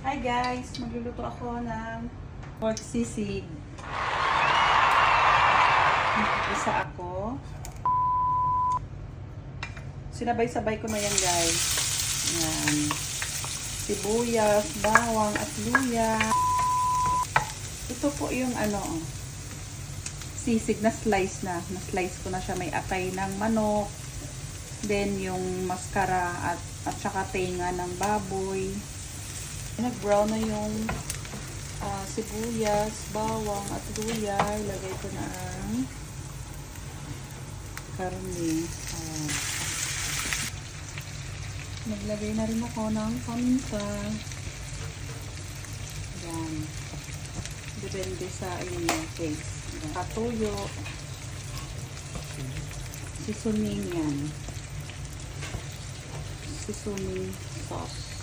Hi guys! Magluluto ako ng pork sisig. Isa ako. Sinabay-sabay ko na yan guys. Yan. Sibuyas, bawang at luya. Ito po yung sisig na slice na. Na-slice ko na siya. May atay ng manok. Then yung maskara at saka tenga ng baboy. Nag-brown na yung sibuyas, bawang at luya. Ilagay ko na ang karne. Naglagay na rin ako ng paminta. Yan. Depende sa inyong taste. Katuyo. Seasoning yan. Seasoning sauce.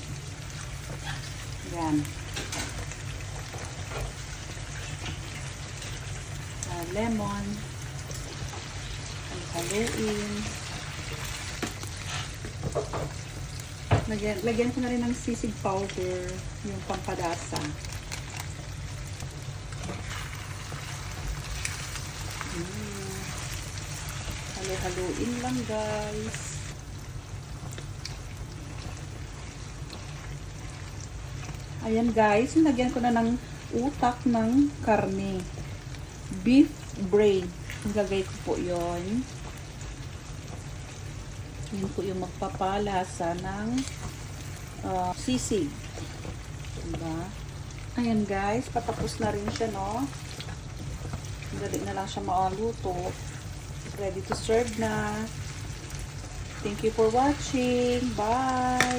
Yan. Lemon. Haluin. Lagyan ko na rin ng sisig powder, yung pampadasa. Halu-haluin lang guys. Ayan guys, lagyan ko na ng utak ng karne. Beef brain. Nilagay ko po yon. Yun po yung magpapalasa ng sisig. Diba? Ayan guys, patapos na rin siya, no? Dali na lang siya maluto. Ready to serve na. Thank you for watching. Bye!